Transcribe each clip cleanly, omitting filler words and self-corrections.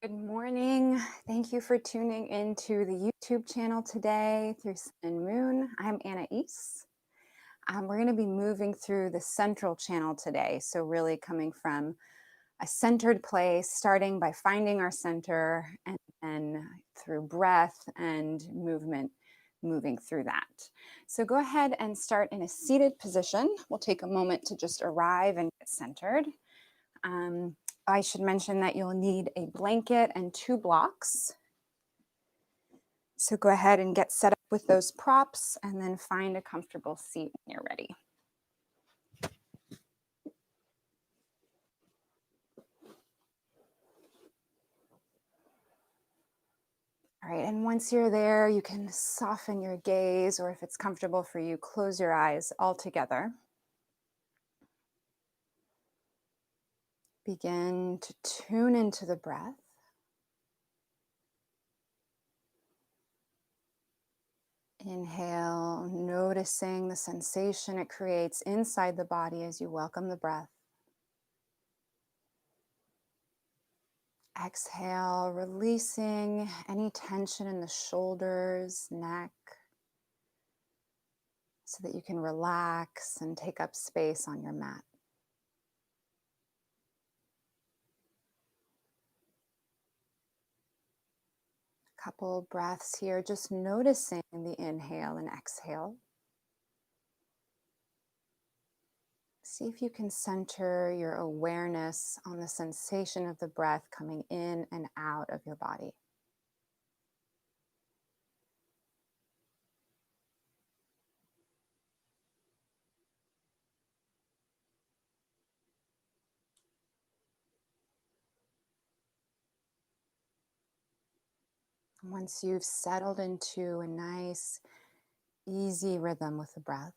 Good morning. Thank you for tuning into the YouTube channel today through Sun and Moon. I'm Anaïs. We're going to be moving through the central channel today. So, really coming from a centered place, starting by finding our center and then through breath and movement, moving through that. So, go ahead and start in a seated position. We'll take a moment to just arrive and get centered. I should mention that you'll need a blanket and 2 blocks. So go ahead and get set up with those props and then find a comfortable seat when you're ready. All right, and once you're there, you can soften your gaze, or if it's comfortable for you, close your eyes altogether. Begin to tune into the breath. Inhale, noticing the sensation it creates inside the body as you welcome the breath. Exhale, releasing any tension in the shoulders, neck, so that you can relax and take up space on your mat. A couple breaths here, just noticing the inhale and exhale. See if you can center your awareness on the sensation of the breath coming in and out of your body. Once you've settled into a nice, easy rhythm with the breath,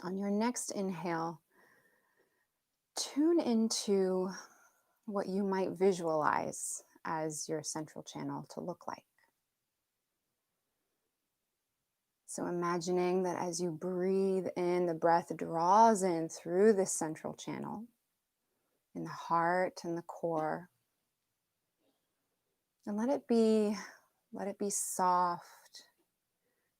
on your next inhale, tune into what you might visualize as your central channel to look like. So imagining that as you breathe in, the breath draws in through this central channel in the heart and the core. And let it be soft,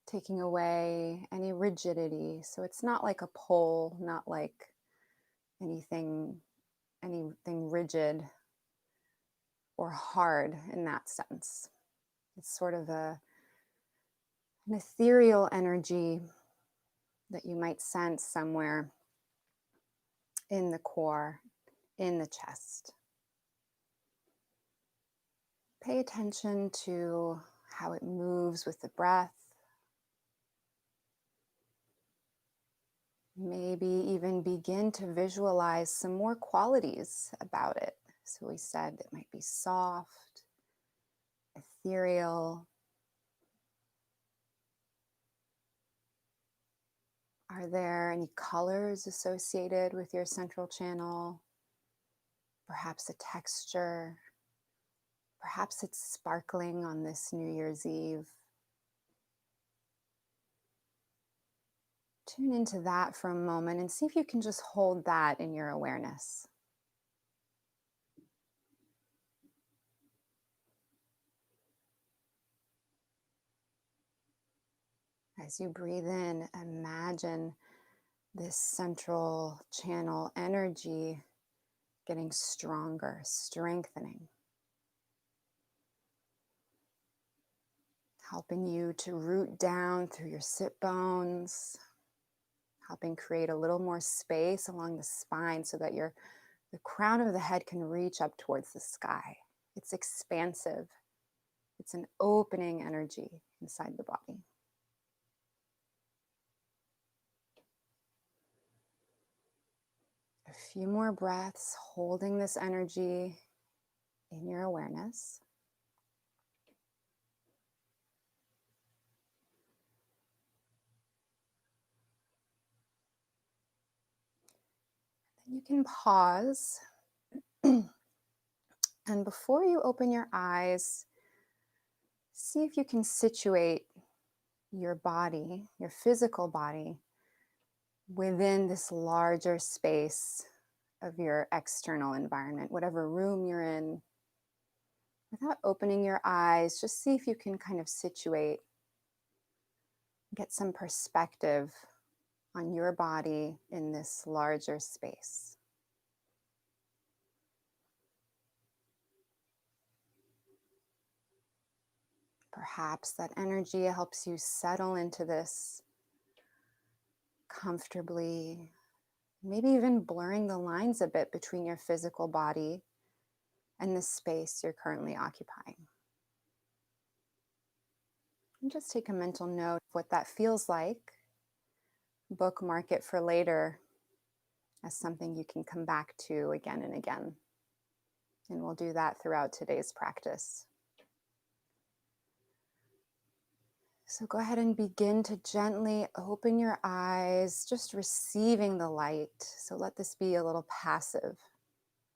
taking away any rigidity. So it's not like a pole, not like anything rigid or hard in that sense. It's sort of an ethereal energy that you might sense somewhere in the core, in the chest. Pay attention to how it moves with the breath. Maybe even begin to visualize some more qualities about it. So we said it might be soft, ethereal. Are there any colors associated with your central channel? Perhaps a texture. Perhaps it's sparkling on this New Year's Eve. Tune into that for a moment and see if you can just hold that in your awareness. As you breathe in, imagine this central channel energy getting stronger, strengthening, helping you to root down through your sit bones, helping create a little more space along the spine so that the crown of the head can reach up towards the sky. It's expansive. It's an opening energy inside the body. A few more breaths, holding this energy in your awareness. Then you can pause. And before you open your eyes, see if you can situate your body, your physical body, within this larger space of your external environment, whatever room you're in, Without opening your eyes, just see if you can kind of situate, get some perspective on your body in this larger space. Perhaps that energy helps you settle into this comfortably, maybe even blurring the lines a bit between your physical body and the space you're currently occupying. And just take a mental note of what that feels like. Bookmark it for later as something you can come back to again and again. And we'll do that throughout today's practice. So go ahead and begin to gently open your eyes, just receiving the light. So let this be a little passive.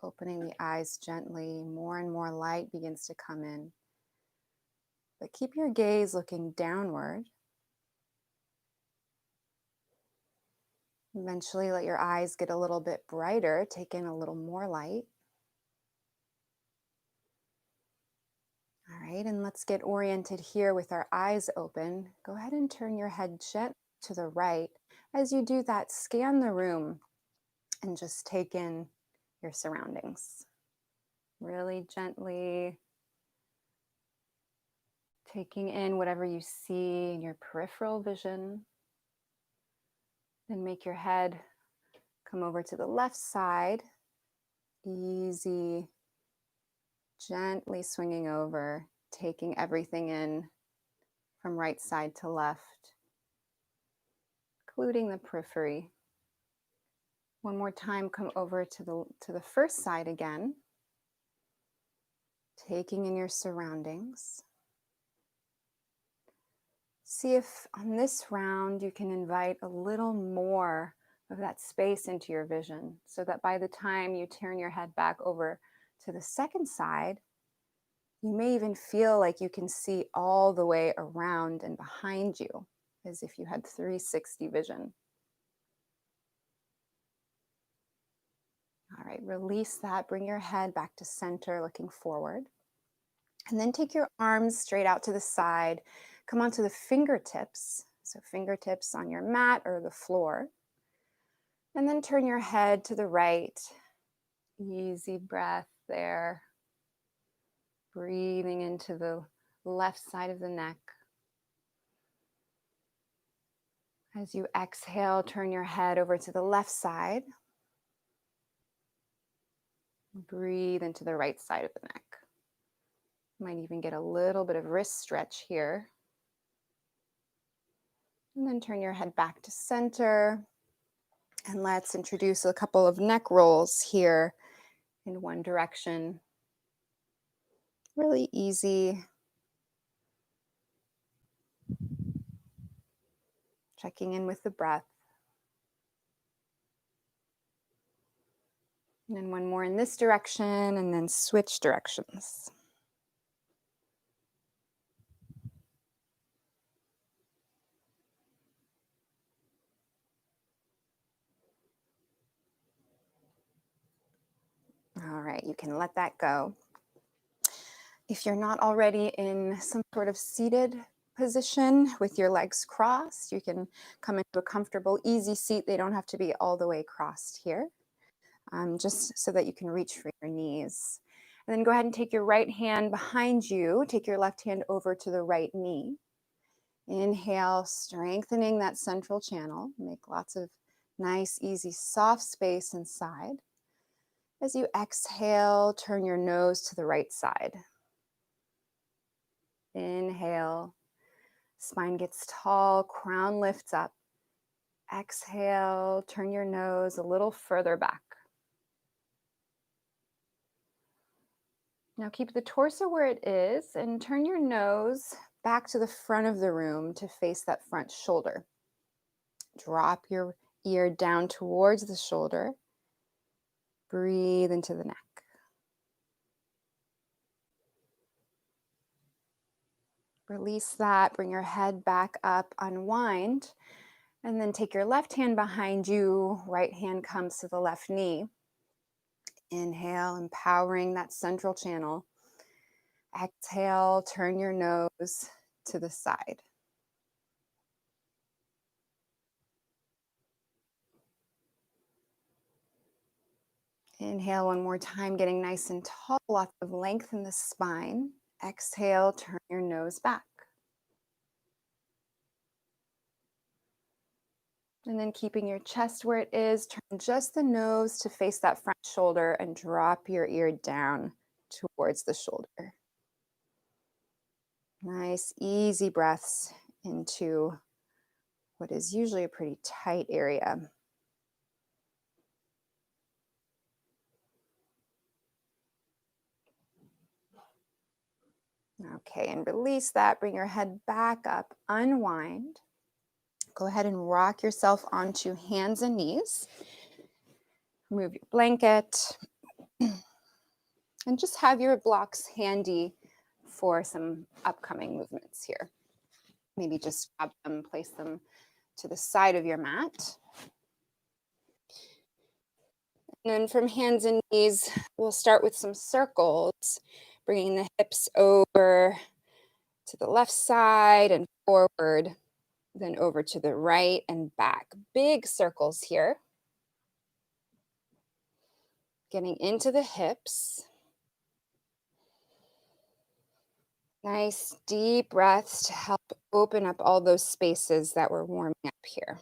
Opening the eyes gently, more and more light begins to come in. But keep your gaze looking downward. Eventually let your eyes get a little bit brighter, take in a little more light. All right, and let's get oriented here with our eyes open. Go ahead and turn your head gently to the right. As you do that, scan the room and just take in your surroundings. Really gently taking in whatever you see in your peripheral vision. Then make your head come over to the left side. Easy, gently swinging over, taking everything in from right side to left, including the periphery. One more time, come over to the first side again, taking in your surroundings. See if on this round you can invite a little more of that space into your vision, so that by the time you turn your head back over to the second side, you may even feel like you can see all the way around and behind you, as if you had 360 vision. All right, release that. Bring your head back to center, looking forward. And then take your arms straight out to the side. Come onto the fingertips. So fingertips on your mat or the floor. And then turn your head to the right. Easy breath there. Breathing into the left side of the neck. As you exhale, turn your head over to the left side. Breathe into the right side of the neck. Might even get a little bit of wrist stretch here. And then turn your head back to center. And let's introduce a couple of neck rolls here in one direction. Really easy. Checking in with the breath. And then one more in this direction, and then switch directions. All right, you can let that go. If you're not already in some sort of seated position with your legs crossed, you can come into a comfortable, easy seat. They don't have to be all the way crossed here, just so that you can reach for your knees. And then go ahead and take your right hand behind you. Take your left hand over to the right knee. Inhale, strengthening that central channel. Make lots of nice, easy, soft space inside. As you exhale, turn your nose to the right side. Inhale, spine gets tall, crown lifts up. Exhale, turn your nose a little further back. Now keep the torso where it is and turn your nose back to the front of the room to face that front shoulder. Drop your ear down towards the shoulder. Breathe into the neck. Release that, bring your head back up, unwind, and then take your left hand behind you, right hand comes to the left knee. Inhale, empowering that central channel. Exhale, turn your nose to the side. Inhale one more time, getting nice and tall, lots of length in the spine. Exhale, turn your nose back. And then keeping your chest where it is, turn just the nose to face that front shoulder and drop your ear down towards the shoulder. Nice, easy breaths into what is usually a pretty tight area. Okay, and release that. Bring your head back up, unwind. Go ahead and rock yourself onto hands and knees. Remove your blanket. And just have your blocks handy for some upcoming movements here. Maybe just grab them, place them to the side of your mat. And then from hands and knees, we'll start with some circles, bringing the hips over to the left side and forward, then over to the right and back. Big circles here. Getting into the hips. Nice deep breaths to help open up all those spaces that we're warming up here.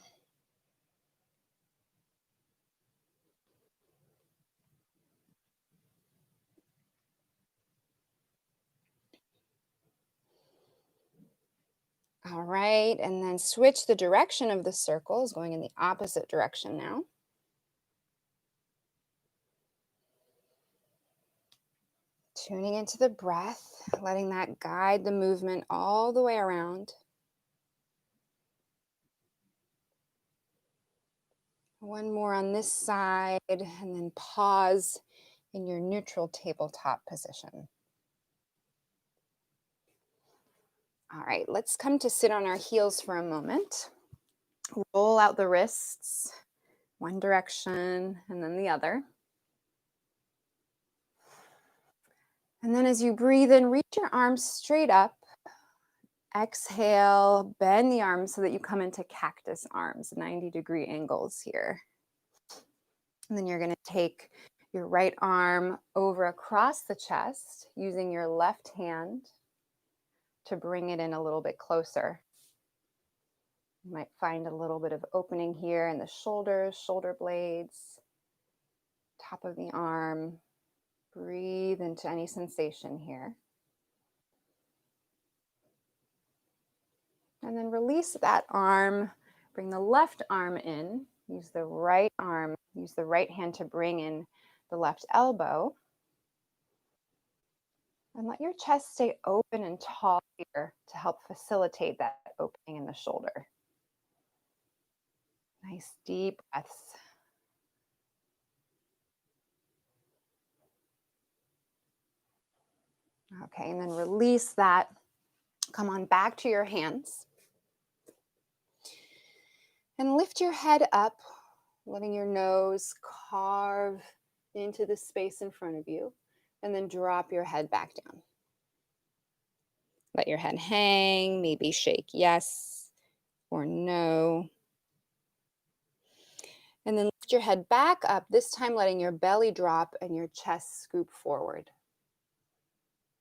All right, and then switch the direction of the circles, going in the opposite direction now. Tuning into the breath, letting that guide the movement all the way around. One more on this side, and then pause in your neutral tabletop position. All right, let's come to sit on our heels for a moment. Roll out the wrists, one direction and then the other. And then as you breathe in, reach your arms straight up. Exhale, bend the arms so that you come into cactus arms, 90-degree angles here. And then you're going to take your right arm over across the chest, using your left hand to bring it in a little bit closer. You might find a little bit of opening here in the shoulders, shoulder blades, top of the arm. Breathe into any sensation here. And then release that arm. Bring the left arm in. Use the right arm. Use the right hand to bring in the left elbow. And let your chest stay open and tall here to help facilitate that opening in the shoulder. Nice deep breaths. Okay, and then release that. Come on back to your hands. And lift your head up, letting your nose carve into the space in front of you. And then drop your head back down. Let your head hang, maybe shake yes or no. And then lift your head back up, this time letting your belly drop and your chest scoop forward.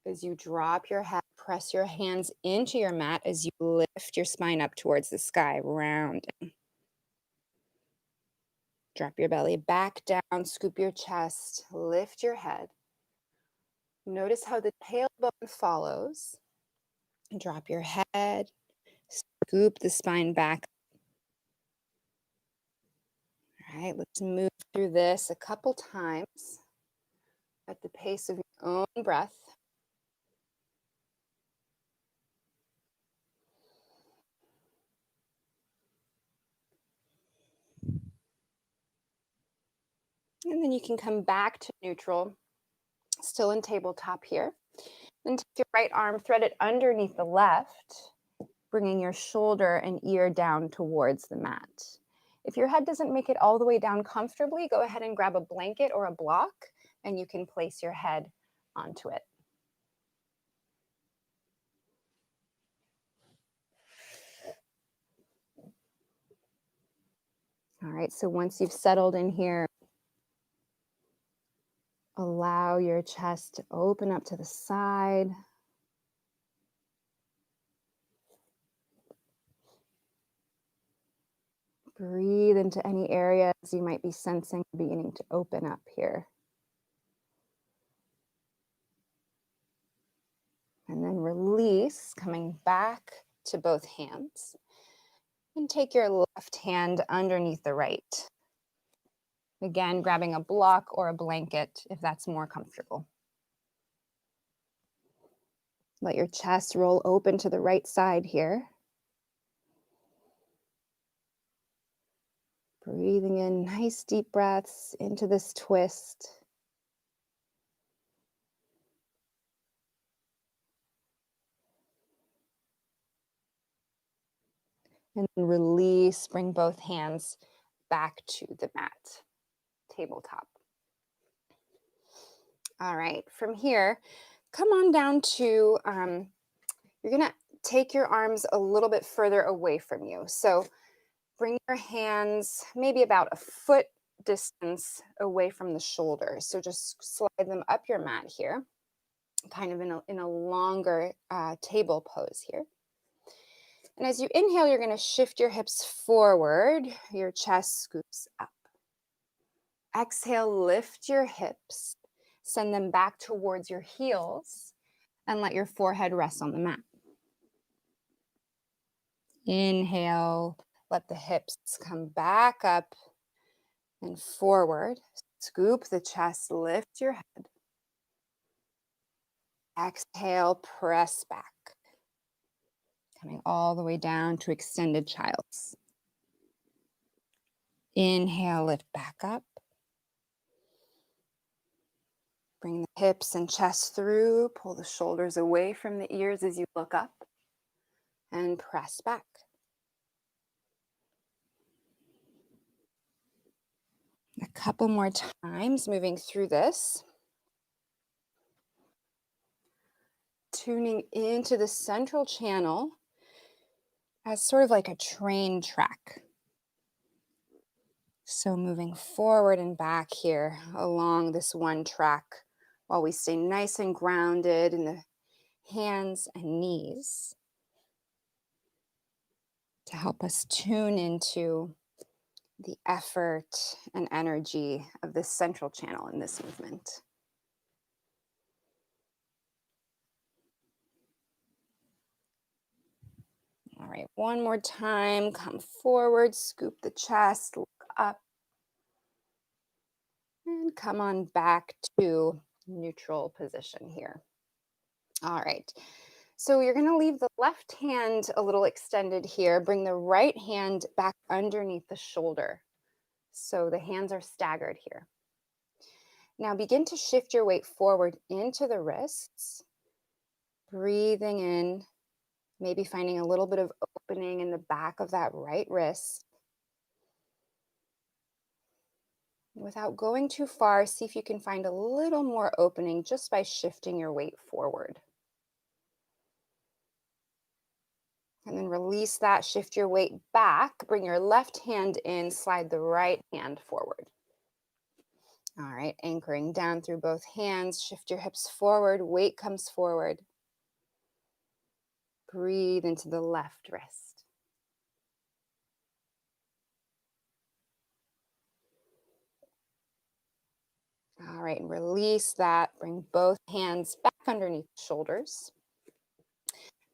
As you drop your head, press your hands into your mat as you lift your spine up towards the sky, rounding. Drop your belly back down, scoop your chest, lift your head. Notice how the tailbone follows. Drop your head, scoop the spine back. All right, let's move through this a couple times at the pace of your own breath. And then you can come back to neutral, still in tabletop here. Then take your right arm, thread it underneath the left, bringing your shoulder and ear down towards the mat. If your head doesn't make it all the way down comfortably, go ahead and grab a blanket or a block, and you can place your head onto it. right, so once you've settled in here, allow your chest to open up to the side. Breathe into any areas you might be sensing beginning to open up here. And then release, coming back to both hands. And take your left hand underneath the right. Again, grabbing a block or a blanket if that's more comfortable. Let your chest roll open to the right side here. Breathing in nice deep breaths into this twist. And then release, bring both hands back to the mat, tabletop. All right, from here, come on down to, you're gonna take your arms a little bit further away from you. So bring your hands maybe about a foot distance away from the shoulders. So just slide them up your mat here, kind of in a longer table pose here. And as you inhale, you're gonna shift your hips forward, your chest scoops up. Exhale, lift your hips, send them back towards your heels, and let your forehead rest on the mat. Inhale, let the hips come back up and forward. Scoop the chest, lift your head. Exhale, press back. Coming all the way down to extended child's. Inhale, lift back up. Bring the hips and chest through. Pull the shoulders away from the ears as you look up. And press back. A couple more times moving through this. Tuning into the central channel as sort of like a train track. So moving forward and back here along this one track while we stay nice and grounded in the hands and knees to help us tune into the effort and energy of this central channel in this movement. All right, one more time, come forward, scoop the chest, look up, and come on back to neutral position here. All right, so you're gonna leave the left hand a little extended here, bring the right hand back underneath the shoulder. So the hands are staggered here. Now begin to shift your weight forward into the wrists, breathing in, maybe finding a little bit of opening in the back of that right wrist. Without going too far, see if you can find a little more opening just by shifting your weight forward. And then release that, shift your weight back, bring your left hand in, slide the right hand forward. All right, anchoring down through both hands, shift your hips forward, weight comes forward. Breathe into the left wrist. All right, and release that. Bring both hands back underneath the shoulders.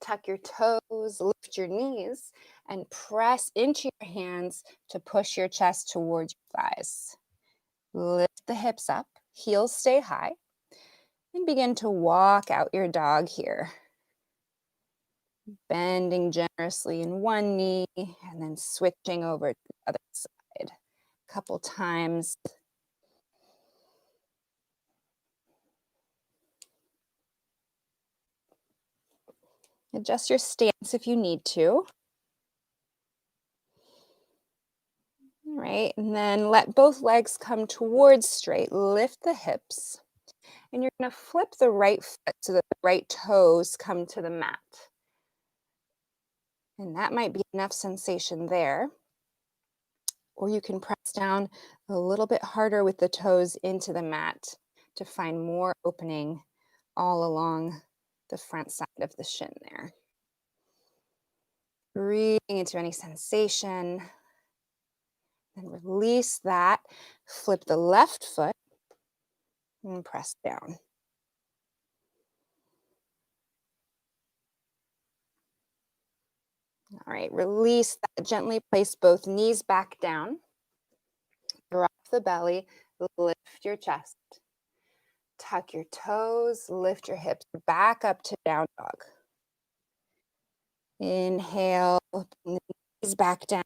Tuck your toes, lift your knees, and press into your hands to push your chest towards your thighs. Lift the hips up, heels stay high, and begin to walk out your dog here. Bending generously in one knee and then switching over to the other side. A couple times. Adjust your stance if you need to. All right, and then let both legs come towards straight. Lift the hips. And you're going to flip the right foot so that the right toes come to the mat. And that might be enough sensation there. or you can press down a little bit harder with the toes into the mat to find more opening all along the front side of the shin there. Breathing into any sensation, then release that. Flip the left foot and press down. All right, release that. Gently place both knees back down. Drop the belly, lift your chest. Tuck your toes, lift your hips back up to down dog. Inhale, knees back down,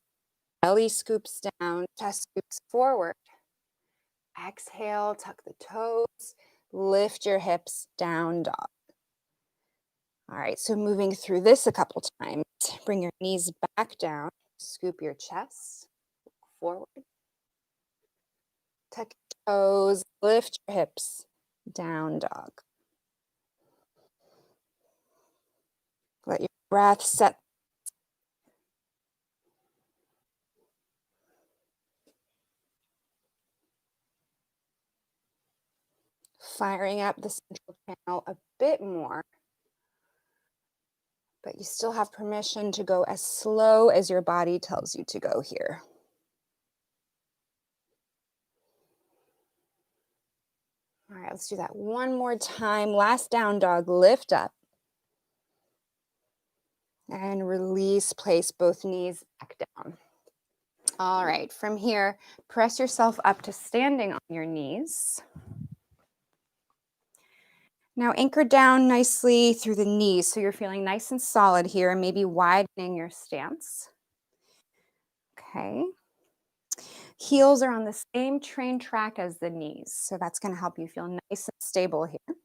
belly scoops down, chest scoops forward. Exhale, tuck the toes, lift your hips, down dog. All right, so moving through this a couple times. Bring your knees back down, scoop your chest forward. Tuck your toes, lift your hips, down dog. Let your breath set. Firing up the central channel a bit more, but you still have permission to go as slow as your body tells you to go here. All right, let's do that one more time. Last down dog, lift up. And release, place both knees back down. All right, from here, press yourself up to standing on your knees. Now anchor down nicely through the knees so you're feeling nice and solid here, and maybe widening your stance. Okay. Heels are on the same train track as the knees, so that's going to help you feel nice and stable here.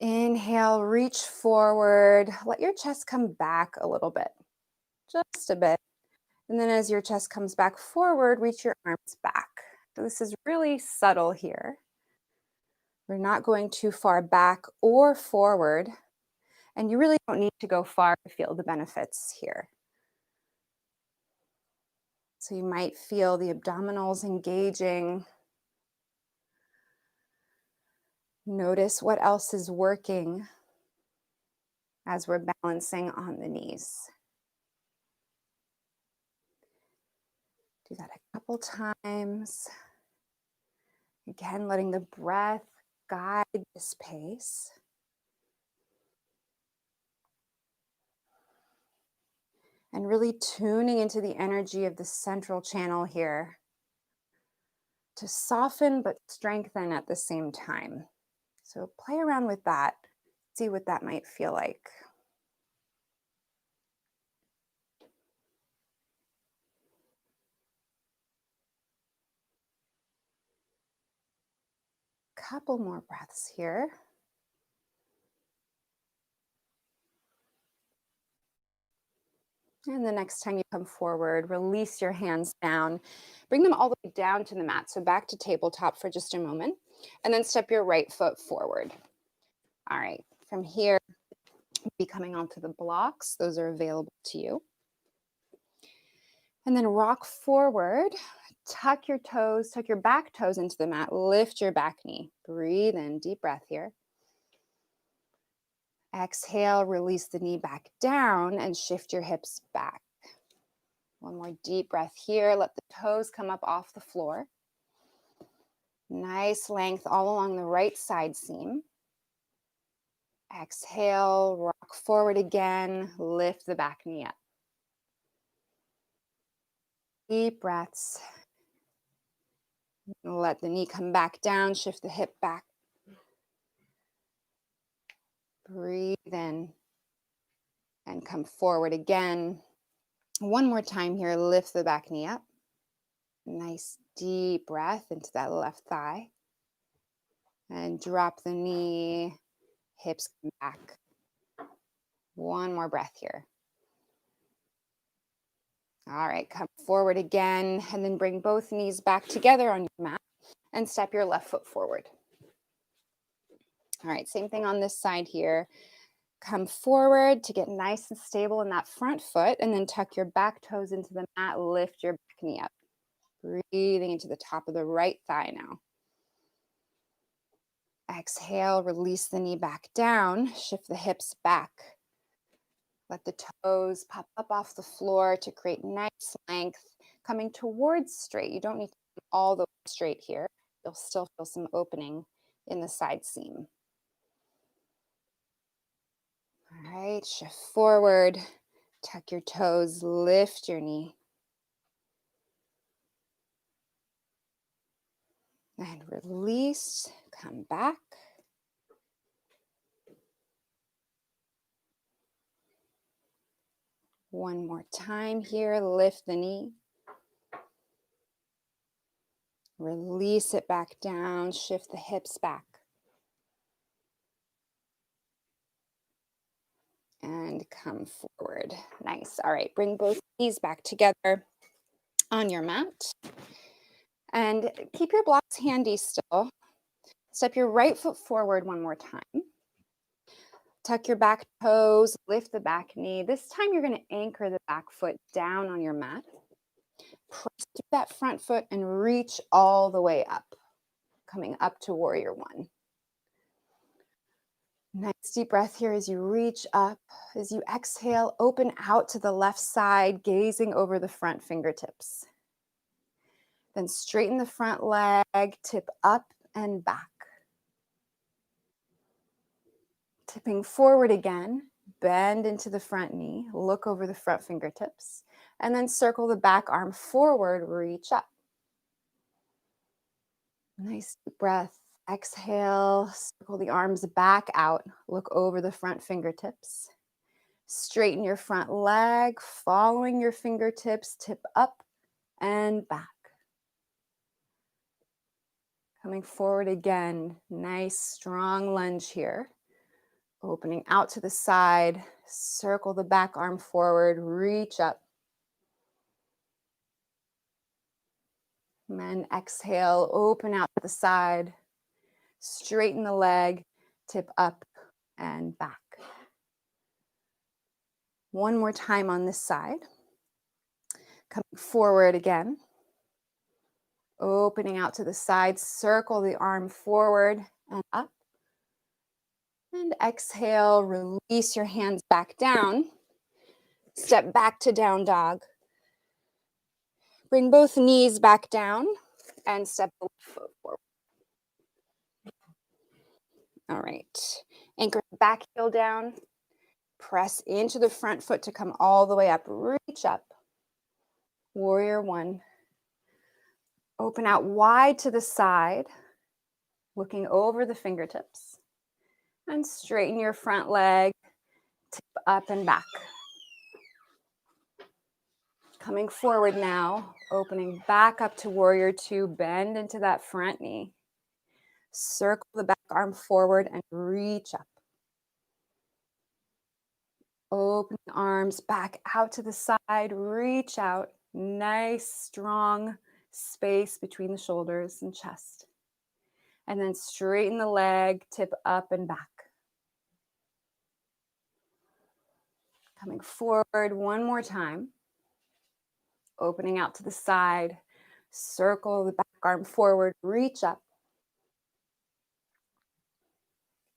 Inhale, reach forward. Let your chest come back a little bit, just a bit. And then as your chest comes back forward, reach your arms back. So this is really subtle here. We're not going too far back or forward, and you really don't need to go far to feel the benefits here. So you might feel the abdominals engaging. Notice what else is working as we're balancing on the knees. Do that a couple times. Again, letting the breath guide this pace. And really tuning into the energy of the central channel here to soften but strengthen at the same time. So play around with that. See what that might feel like. Couple more breaths here. And the next time you come forward, release your hands down. Bring them all the way down to the mat. So back to tabletop for just a moment. And then step your right foot forward. All right. From here, be coming onto the blocks. Those are available to you. And then rock forward. Tuck your toes, tuck your back toes into the mat. Lift your back knee. Breathe in. Deep breath here. Exhale, release the knee back down and shift your hips back. One more deep breath here. Let the toes come up off the floor. Nice length all along the right side seam. Exhale, rock forward again. Lift the back knee up. Deep breaths. Let the knee come back down. Shift the hip back. Breathe in and come forward again. One more time here. Lift the back knee up. Nice deep breath into that left thigh. And drop the knee. Hips come back. One more breath here. All right, come forward again, and then bring both knees back together on your mat and step your left foot forward. All right, same thing on this side here. Come forward to get nice and stable in that front foot, and then tuck your back toes into the mat. Lift your back knee up. Breathing into the top of the right thigh now. Exhale, release the knee back down. Shift the hips back. Let the toes pop up off the floor to create nice length, coming towards straight. You don't need to be all the way straight here. You'll still feel some opening in the side seam. All right, shift forward, tuck your toes, lift your knee. And release, come back. One more time here, lift the knee. Release it back down, shift the hips back. And come forward. Nice. All right, bring both knees back together on your mat. And keep your blocks handy still. Step your right foot forward one more time. Tuck your back toes, lift the back knee. This time you're going to anchor the back foot down on your mat. Press through that front foot and reach all the way up, coming up to warrior one. Nice deep breath here as you reach up. As you exhale, open out to the left side, gazing over the front fingertips. Then straighten the front leg, tip up and back. Tipping forward again, bend into the front knee, look over the front fingertips, and then circle the back arm forward, reach up. Nice deep breath. Exhale, circle the arms back out, look over the front fingertips. Straighten your front leg, following your fingertips, tip up and back. Coming forward again, nice strong lunge here. Opening out to the side, circle the back arm forward, reach up. And then exhale, open out to the side, straighten the leg, tip up and back. One more time on this side. Coming forward again. Opening out to the side, circle the arm forward and up. And exhale, release your hands back down. Step back to down dog. Bring both knees back down and step the left foot forward. All right. Anchor the back heel down. Press into the front foot to come all the way up. Reach up. Warrior one. Open out wide to the side, looking over the fingertips. And straighten your front leg, tip up and back. Coming forward now, opening back up to warrior two, bend into that front knee. Circle the back arm forward and reach up. Open the arms back out to the side, reach out. Nice, strong space between the shoulders and chest. And then straighten the leg, tip up and back. Coming forward one more time. Opening out to the side, circle the back arm forward, reach up.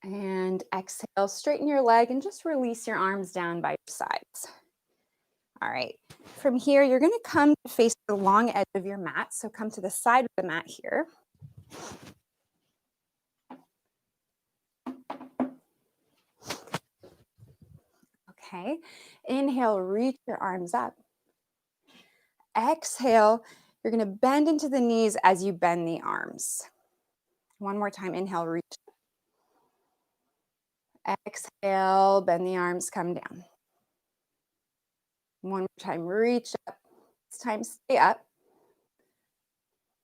And exhale, straighten your leg and just release your arms down by your sides. All right, from here, you're gonna come to face the long edge of your mat. So come to the side of the mat here. Okay, inhale, reach your arms up. Exhale, you're gonna bend into the knees as you bend the arms. One more time, inhale, reach. Exhale, bend the arms, come down. One more time, reach up. This time, stay up.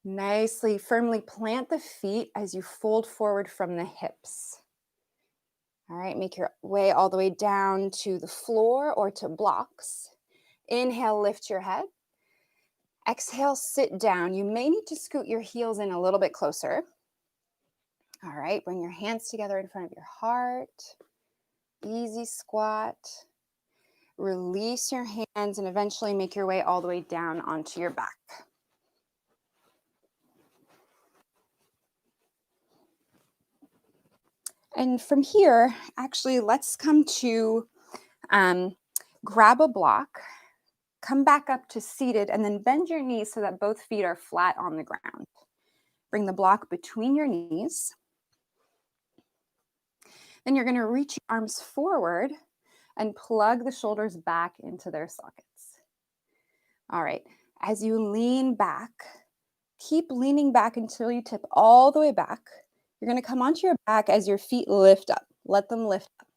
Nicely, firmly plant the feet as you fold forward from the hips. All right, make your way all the way down to the floor or to blocks. Inhale, lift your head. Exhale, sit down. You may need to scoot your heels in a little bit closer. All right, bring your hands together in front of your heart. Easy squat. Release your hands and eventually make your way all the way down onto your back. And from here, actually, let's come to grab a block, come back up to seated, and then bend your knees so that both feet are flat on the ground. Bring the block between your knees. Then you're going to reach your arms forward and plug the shoulders back into their sockets. All right, as you lean back, keep leaning back until you tip all the way back. You're going to come onto your back as your feet lift up. Let them lift up.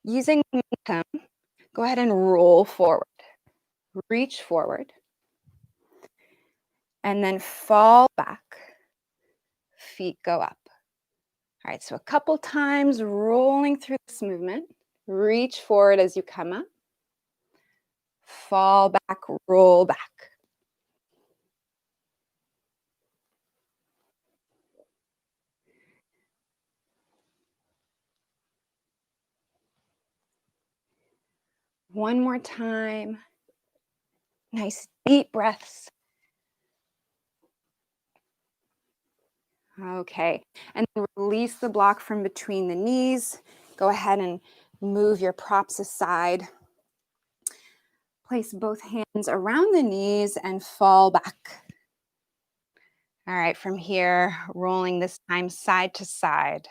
Using momentum, go ahead and roll forward. Reach forward. And then fall back. Feet go up. All right, so a couple times rolling through this movement. Reach forward as you come up. Fall back, roll back. One more time. Nice deep breaths. Okay, and then release the block from between the knees. Go ahead and move your props aside. Place both hands around the knees and fall back. All right, from here, rolling this time side to side.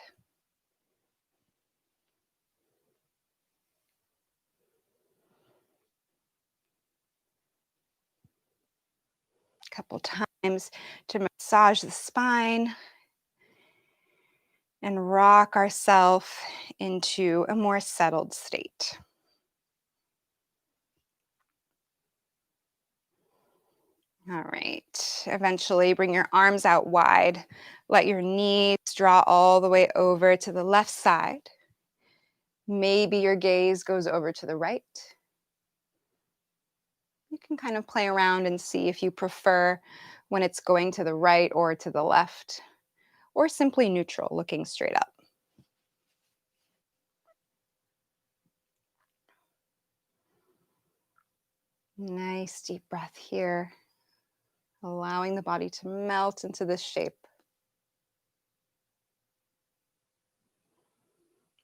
A couple times to massage the spine and rock ourselves into a more settled state. All right, eventually bring your arms out wide. Let your knees draw all the way over to the left side. Maybe your gaze goes over to the right. You can kind of play around and see if you prefer when it's going to the right or to the left, or simply neutral, looking straight up. Nice deep breath here, allowing the body to melt into this shape.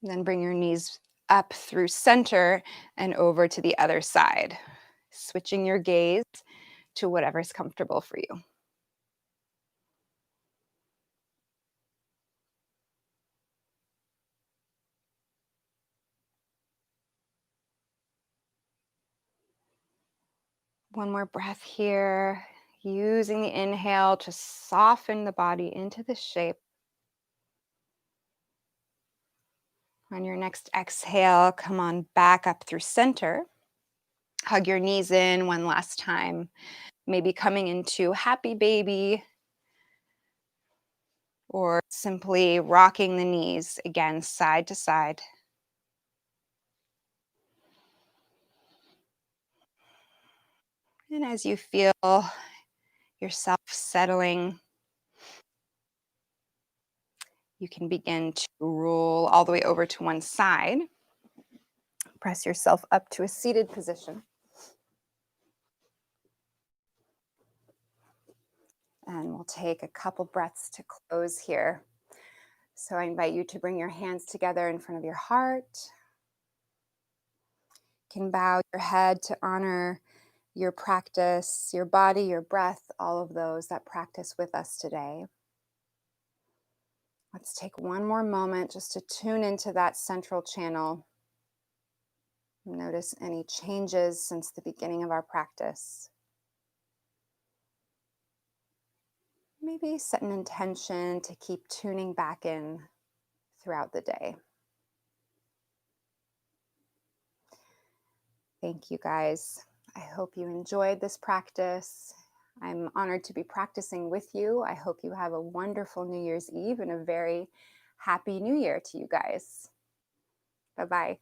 And then bring your knees up through center and over to the other side, switching your gaze to whatever's comfortable for you. One more breath here, using the inhale to soften the body into the shape. On your next exhale, come on back up through center. Hug your knees in one last time, maybe coming into happy baby or simply rocking the knees again, side to side. And as you feel yourself settling, you can begin to roll all the way over to one side. Press yourself up to a seated position. And we'll take a couple breaths to close here. So I invite you to bring your hands together in front of your heart. You can bow your head to honor your practice, your body, your breath, all of those that practice with us today. Let's take one more moment just to tune into that central channel. Notice any changes since the beginning of our practice. Maybe set an intention to keep tuning back in throughout the day. Thank you guys. I hope you enjoyed this practice. I'm honored to be practicing with you. I hope you have a wonderful New Year's Eve and a very happy New Year to you guys. Bye-bye.